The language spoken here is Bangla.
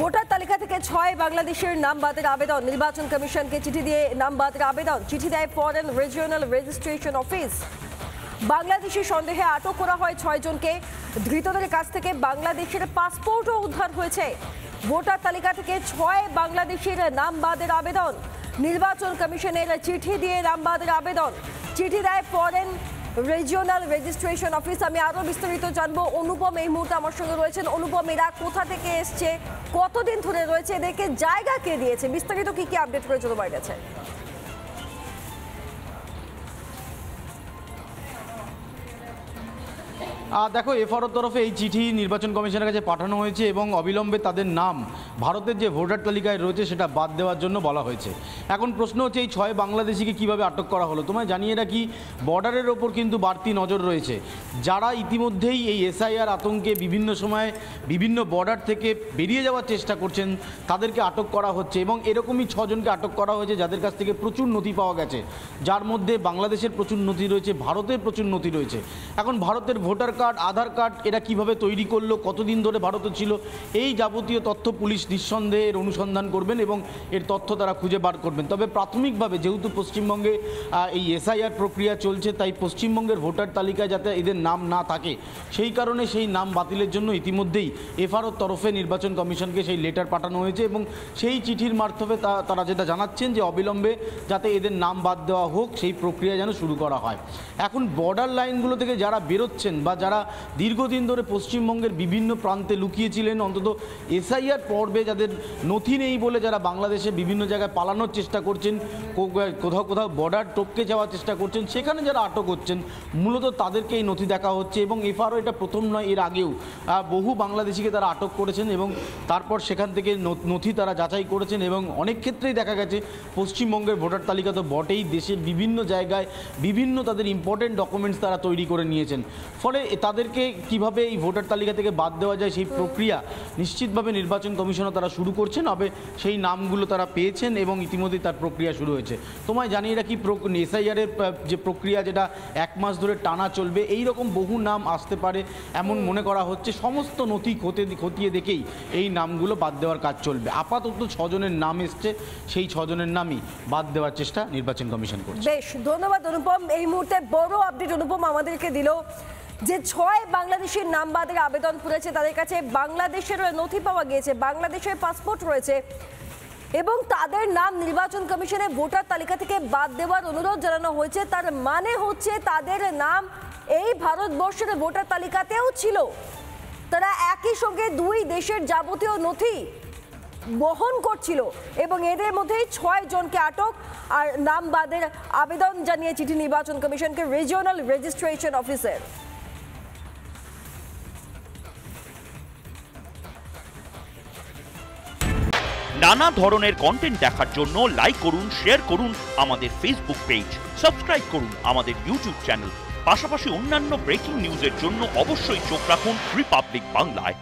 ভোটার তালিকা থেকে 6 বাংলাদেশের নাম বাদের আবেদন, নির্বাচন কমিশনকে চিঠি দিয়ে নাম বাদের আবেদন। চিঠি দেয় foreign regional registration office. Bangladeshi সন্দেহে আটক করা হয় 6 জনকে। ধৃতদের কাছ থেকে বাংলাদেশের পাসপোর্টও উদ্ধার হয়েছে। ভোটার তালিকা থেকে 6 বাংলাদেশের নাম বাদের আবেদন, নির্বাচন কমিশনের চিঠি দিয়ে নাম বাদের আবেদন। চিঠি দেয় ফরেন রিজিওনাল রেজিস্ট্রেশন অফিস। আমি আরো বিস্তারিত জানবো। অনুপম এই মুহূর্তে আমার সঙ্গে রয়েছেন। অনুপম, এরা কোথা থেকে এসছে, কতদিন ধরে রয়েছে, এদেরকে জায়গা কে দিয়েছে, বিস্তারিত কি কি আপডেট রয়েছে তোমার কাছে? দেখো, এফআরওর তরফে এই চিঠি নির্বাচন কমিশনের কাছে পাঠানো হয়েছে এবং অবিলম্বে তাদের নাম ভারতের যে ভোটার তালিকায় রয়েছে সেটা বাদ দেওয়ার জন্য বলা হয়েছে। এখন প্রশ্ন হচ্ছে এই 6 বাংলাদেশিকে কিভাবে আটক করা হলো। তোমায় জানিয়ে রাখি, বর্ডারের ওপর কিন্তু বাড়তি নজর রয়েছে। যারা ইতিমধ্যেই এই এসআইআর আতঙ্কে বিভিন্ন সময় বিভিন্ন বর্ডার থেকে বেরিয়ে যাওয়ার চেষ্টা করছেন তাদেরকে আটক করা হচ্ছে এবং এরকমই 6 জনকে আটক করা হয়েছে যাদের কাছ থেকে প্রচুর নথি পাওয়া গেছে, যার মধ্যে বাংলাদেশের প্রচুর নথি রয়েছে, ভারতের প্রচুর নথি রয়েছে। এখন ভারতের ভোটার কার্ড, আধার কার্ড এরা কিভাবে তৈরি করলো, কতদিন ধরে ভারতে ছিল, এই যাবতীয় তথ্য পুলিশ নিঃসন্দেহে এর অনুসন্ধান করবেন এবং এর তথ্য তারা খুঁজে বার করবেন। তবে প্রাথমিকভাবে যেহেতু পশ্চিমবঙ্গে এই এসআইআর প্রক্রিয়া চলছে, তাই পশ্চিমবঙ্গের ভোটার তালিকায় যাতে এদের নাম না থাকে সেই কারণে সেই নাম বাতিলের জন্য ইতিমধ্যেই এফআরওর তরফে নির্বাচন কমিশনকে সেই লেটার পাঠানো হয়েছে এবং সেই চিঠির মারফতে তারা যেটা জানাচ্ছেন যে অবিলম্বে যাতে এদের নাম বাদ দেওয়া হোক, সেই প্রক্রিয়া যেন শুরু করা হয়। এখন বর্ডার লাইনগুলো থেকে যারা বেরোচ্ছেন বা যারা দীর্ঘদিন ধরে পশ্চিমবঙ্গের বিভিন্ন প্রান্তে লুকিয়েছিলেন, অন্তত এসআইআর পর্বে যাদের নথি নেই বলে যারা বাংলাদেশে বিভিন্ন জায়গায় পালানোর চেষ্টা করছেন, কোথাও কোথাও বর্ডার টপকে যাওয়ার চেষ্টা করছেন, সেখানে যারা আটক হচ্ছেন মূলত তাদেরকে এই নথি দেখা হচ্ছে। এবং এফআরও এটা প্রথম নয়, এর আগেও বহু বাংলাদেশিকে তারা আটক করেছেন এবং তারপর সেখান থেকে নথি তারা যাচাই করেছেন এবং অনেক ক্ষেত্রেই দেখা গেছে পশ্চিমবঙ্গের ভোটার তালিকা তো বটেই, দেশের বিভিন্ন জায়গায় বিভিন্ন তাদের ইম্পর্টেন্ট ডকুমেন্টস তারা তৈরি করে নিয়েছেন। ফলে তাদেরকে কিভাবে এই ভোটার তালিকা থেকে বাদ দেওয়া যায় সেই প্রক্রিয়া নিশ্চিতভাবে নির্বাচন কমিশনও তারা শুরু করছেন। হবে সেই নামগুলো তারা পেয়েছেন এবং ইতিমধ্যেই তার প্রক্রিয়া শুরু হয়েছে। তোমায় জানিয়ে রাখি, এসআইআরের যে প্রক্রিয়া যেটা 1 মাস ধরে টানা চলবে, এই রকম বহু নাম আসতে পারে এমন মনে করা হচ্ছে। সমস্ত নথি খতিয়ে দেখেই এই নামগুলো বাদ দেওয়ার কাজ চলবে। আপাতত 6 জনের নাম এসছে, সেই 6 জনের নামই বাদ দেওয়ার চেষ্টা নির্বাচন কমিশন করছে। বেশ, ধন্যবাদ অনুপম। এই মুহূর্তে বড় আপডেট অনুপম আমাদেরকে দিল যে 6 বাংলাদেশের নাম বাদের আবেদন করেছে, তাদের কাছে বাংলাদেশের নথি পাওয়া গিয়েছে, বাংলাদেশের পাসপোর্ট রয়েছে এবং তাদের নাম নির্বাচন কমিশনে ভোটার তালিকা থেকে বাদ দেওয়ার অনুরোধ জানানো হয়েছে। তার মানে হচ্ছে তাদের নাম এই ভারতবর্ষের ভোটার তালিকাতেও ছিল। তারা একই সঙ্গে 2 দেশের যাবতীয় নথি বহন করছিল এবং এদের মধ্যেই 6 জনকে আটক আর নাম বাদের আবেদন জানিয়ে চিঠি নির্বাচন কমিশনকে রিজিওনাল রেজিস্ট্রেশন অফিসের। নানা ধরনের কন্টেন্ট দেখার জন্য লাইক করুন, শেয়ার করুন আমাদের ফেসবুক পেজ, সাবস্ক্রাইব করুন আমাদের ইউটিউব চ্যানেল। পাশাপাশি অন্যান্য ব্রেকিং নিউজের জন্য অবশ্যই চোখ রাখুন রিপাবলিক বাংলায়।